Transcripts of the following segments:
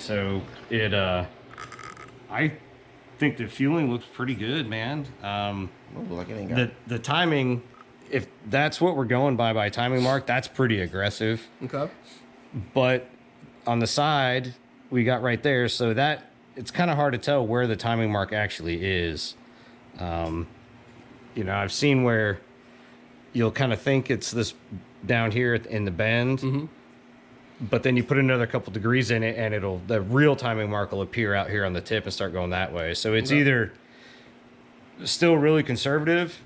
So it, I think the fueling looks pretty good, man. Like it ain't got The timing, if that's what we're going by timing mark, that's pretty aggressive. Okay. But on the side, we got right there, so that it's kind of hard to tell where the timing mark actually is. You know, I've seen where you'll kind of think it's this down here in the bend, but then you put another couple degrees in it, and the real timing mark will appear out here on the tip and start going that way. So it's either still really conservative,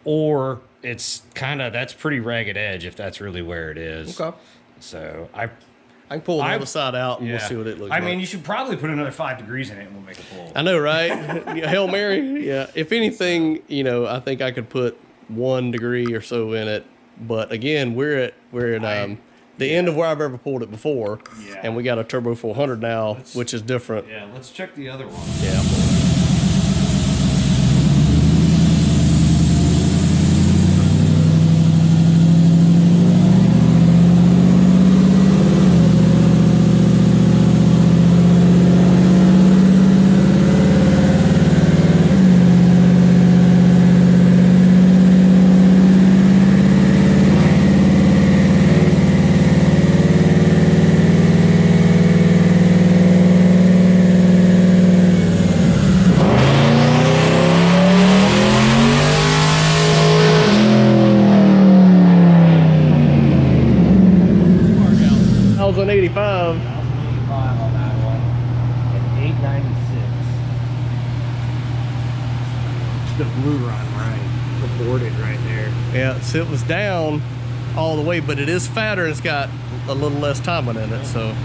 or it's that's pretty ragged edge if that's really where it is. Okay. So I can pull the other side out and we'll see what it looks like. I mean, you should probably put another 5 degrees in it and we'll make a pull. I know, right? Hail Mary. Yeah. If anything, you know, I think I could put 1 degree or so in it. But again, we're at the end of where I've ever pulled it before. Yeah. And we got a Turbo 400 now, which is different. Yeah, let's check the other one. Yeah. 1,085. 1,085 on that one. And 896. The blue run, right? The boarded right there. Yeah, so it was down all the way, but it is fatter and it's got a little less timing in it, so.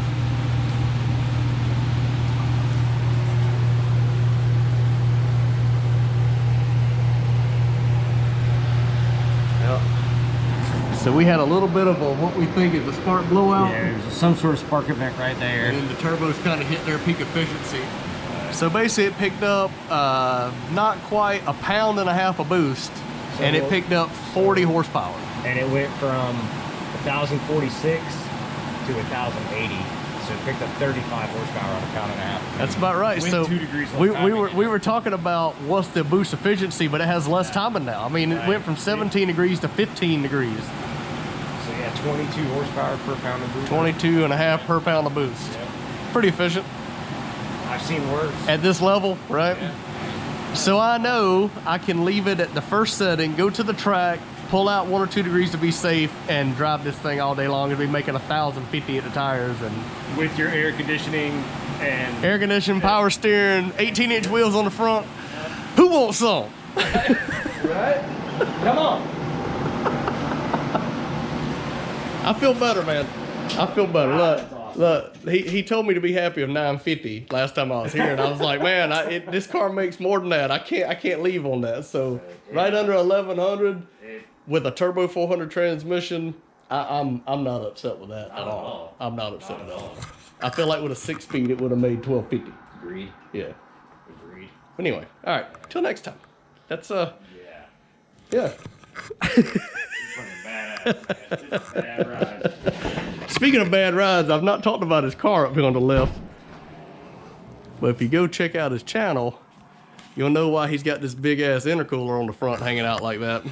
So we had a little bit of what we think is a spark blowout. Yeah, there's some sort of spark event right there. And then the turbos kind of hit their peak efficiency. So basically it picked up not quite 1.5 pounds of boost, and it picked up 40 horsepower. And it went from 1,046 to 1,080. So it picked up 35 horsepower on 1.5 pounds. That's about right. With so 2 degrees we were talking about what's the boost efficiency, but it has less timing now. I mean, it went from 17 degrees to 15 degrees. So yeah, 22 horsepower per pound of boost. 22.5 per pound of boost. Yep. Pretty efficient. I've seen worse. At this level, right? Yeah. So I know I can leave it at the first setting, go to the track, pull out 1 or 2 degrees to be safe, and drive this thing all day long and be making 1,050 at the tires. And with your air conditioning and air conditioning, power steering, 18-inch wheels on the front. Who wants some? Right? Come on. I feel better, man. I feel better. Look, he told me to be happy with 950 last time I was here, and I was like, man, this car makes more than that. I can't leave on that. So right under 1,100 with a turbo 400 transmission, I'm not upset with that at all. I'm not upset with that. I feel like with a 6-speed, it would have made 1,250. Agreed. Yeah. Agreed. Anyway, all right. Till next time. That's Yeah. Fucking badass, man. Just a bad ride. Speaking of bad rides, I've not talked about his car up here on the left. But if you go check out his channel, you'll know why he's got this big ass intercooler on the front hanging out like that.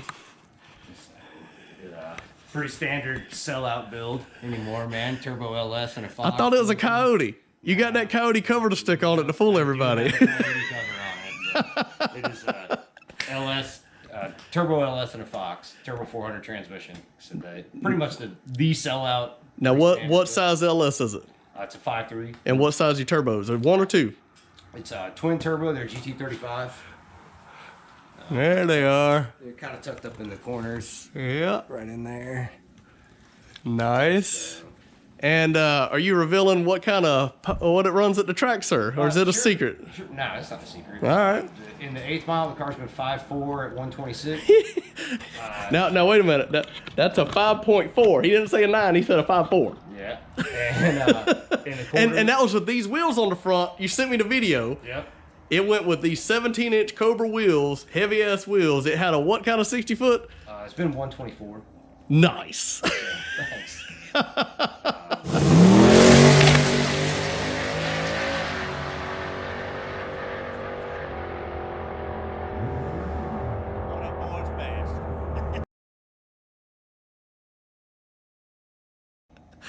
Pretty standard sellout build anymore, man. Turbo LS and a Fox. I thought it was a Coyote. You got that Coyote cover to stick on it to fool everybody. It is LS, Turbo LS and a Fox, Turbo 400 transmission. So pretty much the sellout. Now what size LS is it? It's a 5.3. And what size are your turbos? Are 1 or 2? It's a twin turbo. They're GT35. There they are. They're kind of tucked up in the corners. Yeah. Right in there. Nice. And are you revealing what it runs at the track, sir? Or is it a secret? Sure. No, it's not a secret. All right. In the 8th mile, the car's been 5.4 at 126. Now wait a minute. That's a 5.4. He didn't say a 9. He said a 5.4. Yeah. And that was with these wheels on the front. You sent me the video. Yep. It went with these 17-inch Cobra wheels, heavy-ass wheels. It had a what kind of 60-foot? It's been 124. Nice. Yeah, thanks.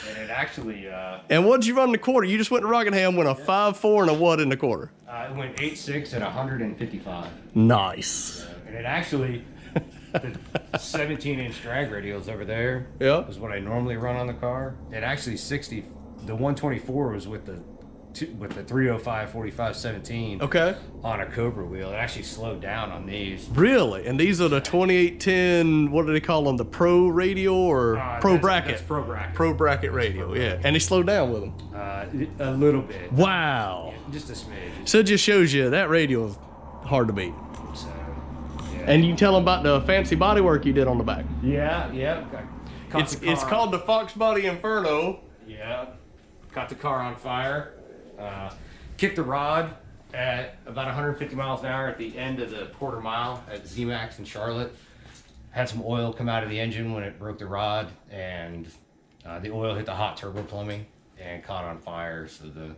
And it actually... And what'd you run in the quarter? You just went to Rockingham, went a 5.4 and a what in the quarter? it went 8.6 at 155. Nice. And it actually... the 17-inch drag radials over there is what I normally run on the car. It actually 60. The 124 was with the 305 45 17. Okay. On a Cobra wheel. It actually slowed down on these. Really? And these are the 2810. What do they call them? The Pro radial or Pro bracket? That's Pro bracket. Pro bracket radial. Yeah. And they slowed down with them. A little bit. Wow. Yeah, just a smidge. So it just shows you that radial is hard to beat. So, yeah. And you tell them about the fancy body work you did on the back. Yeah. It's called the Fox Body Inferno. Yeah. Caught the car on fire. Kicked the rod at about 150 miles an hour at the end of the quarter mile at Z-Max in Charlotte. Had some oil come out of the engine when it broke the rod, and the oil hit the hot turbo plumbing and caught on fire. So the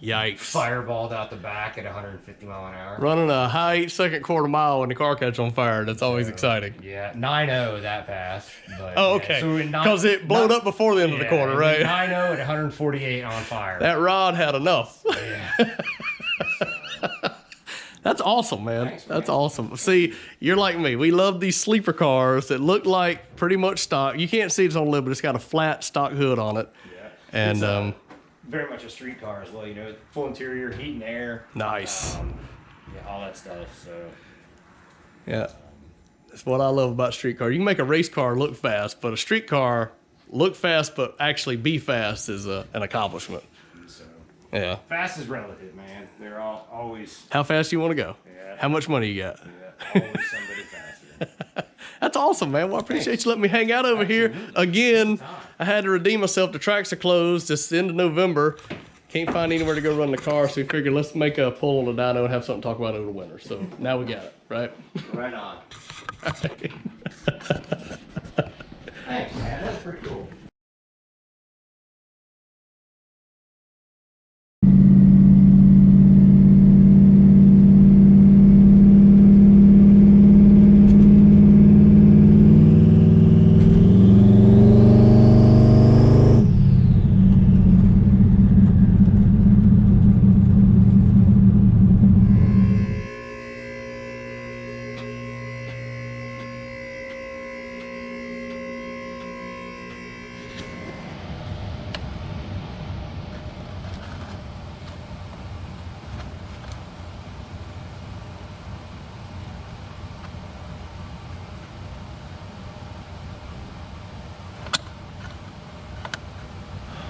Yikes. fireballed out the back at 150 mile an hour. Running a high 8-second quarter mile when the car catches on fire, that's always exciting. Yeah, 9.0 that passed. But, Oh, okay. Because it blowed up before the end of the quarter, right? 9.0 at 148 on fire. That rod had enough. Yeah. That's awesome, man. Thanks, man. That's awesome. See, you're like me. We love these sleeper cars that look like pretty much stock. You can't see it's on lid, but it's got a flat stock hood on it. Yeah. And It's, very much a street car as well, you know, full interior, heat and air. Nice. Yeah, all that stuff. So yeah, that's what I love about street car. You can make a race car look fast, but a street car look fast but actually be fast is an accomplishment. So Yeah. fast is relative, man. They're always How fast do you want to go? Yeah. How much money you got? always somebody faster. That's awesome, man. Well, I appreciate you letting me hang out over here. Again, I had to redeem myself. The tracks are closed. It's the end of November. Can't find anywhere to go run the car, so we figured let's make a pull on the dyno and have something to talk about over the winter. So now we got it, right? Right on. Thanks, man. That's pretty cool.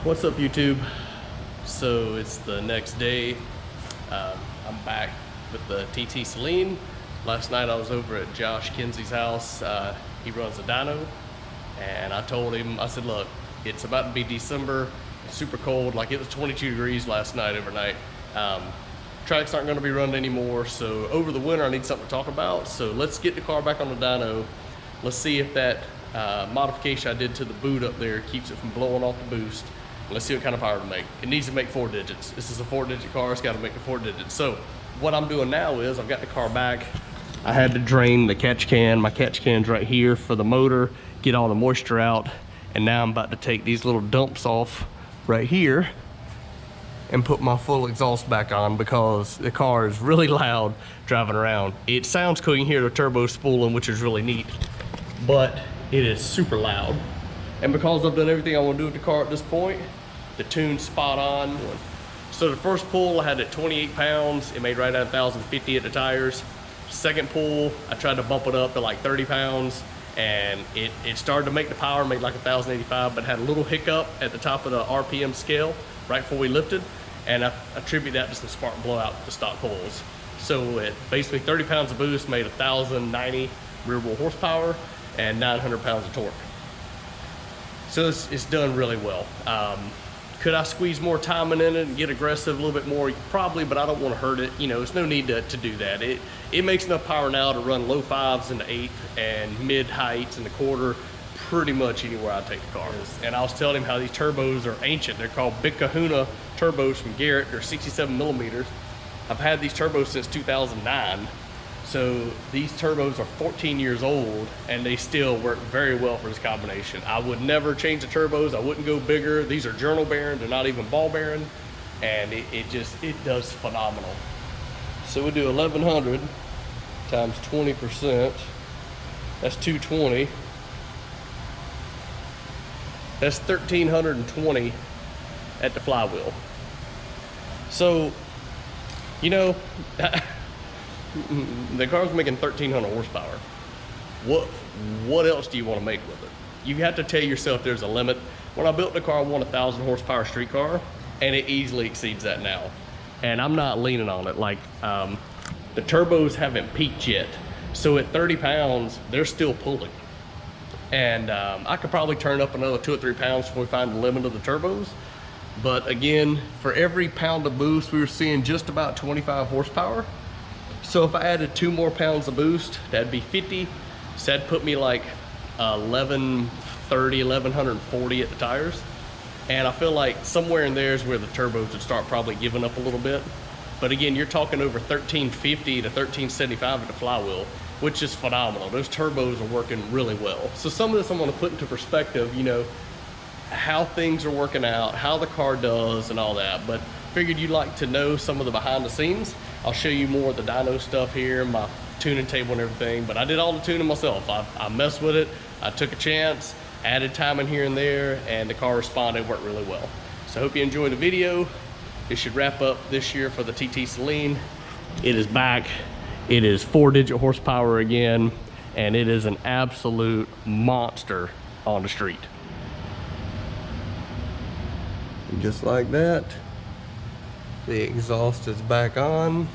What's up, YouTube? So it's the next day. I'm back with the TTSaleen. Last night I was over at Josh Kinsey's house. He runs a dyno, and I told him, I said, look, it's about to be December. It's super cold. Like, it was 22 degrees last night overnight. Tracks aren't going to be running anymore, so over the winter I need something to talk about. So let's get the car back on the dyno. Let's see if that modification I did to the boot up there keeps it from blowing off the boost. Let's see what kind of power to make. It needs to make 4 digits. This is a 4-digit car. It's got to make the 4 digits. So what I'm doing now is I've got the car back. I had to drain the catch can. My catch can's right here for the motor, get all the moisture out. And now I'm about to take these little dumps off right here and put my full exhaust back on because the car is really loud driving around. It sounds cool. You can hear the turbo spooling, which is really neat, but it is super loud. And because I've done everything I want to do with the car at this point, the tune's spot on. So the first pull I had at 28 pounds. It made right at 1,050 at the tires. Second pull, I tried to bump it up to like 30 pounds, and it started to make the power, made like 1,085, but had a little hiccup at the top of the RPM scale right before we lifted, and I attribute that to some spark blowout with the stock pulls. So at basically 30 pounds of boost made 1,090 rear wheel horsepower and 900 pounds of torque. So it's done really well. Could I squeeze more timing in it and get aggressive a little bit more? Probably, but I don't want to hurt it. You know, there's no need to do that. It makes enough power now to run low 5s in the 8th and mid high 8s in the quarter, pretty much anywhere I take the car. And I was telling him how these turbos are ancient. They're called Big Kahuna turbos from Garrett. They're 67 millimeters. I've had these turbos since 2009. So these turbos are 14 years old and they still work very well for this combination. I would never change the turbos. I wouldn't go bigger. These are journal bearing, they're not even ball bearing. And it does phenomenal. So we do 1100 times 20%. That's 220. That's 1320 at the flywheel. So, you know, the car's making 1300 horsepower. What else do you want to make with it? You have to tell yourself there's a limit. When I built the car, I wanted a 1,000 horsepower street car, and it easily exceeds that now. And I'm not leaning on it. Like, the turbos haven't peaked yet. So at 30 pounds, they're still pulling. And I could probably turn up another 2 or 3 pounds before we find the limit of the turbos. But again, for every pound of boost, we were seeing just about 25 horsepower. So if I added 2 more pounds of boost, that'd be 50. So that'd put me like 1130, 1140 at the tires. And I feel like somewhere in there is where the turbos would start probably giving up a little bit. But again, you're talking over 1350 to 1375 at the flywheel, which is phenomenal. Those turbos are working really well. So some of this I'm gonna put into perspective, you know, how things are working out, how the car does and all that. But figured you'd like to know some of the behind the scenes. I'll show you more of the dyno stuff here, my tuning table and everything, but I did all the tuning myself. I messed with it, I took a chance, added time in here and there, and the car responded, worked really well. So I hope you enjoyed the video. It should wrap up this year for the TTSaleen. It is back. It is 4-digit horsepower again, and it is an absolute monster on the street. And just like that, the exhaust is back on.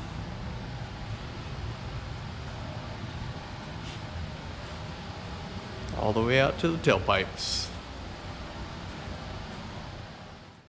All the way out to the tailpipes.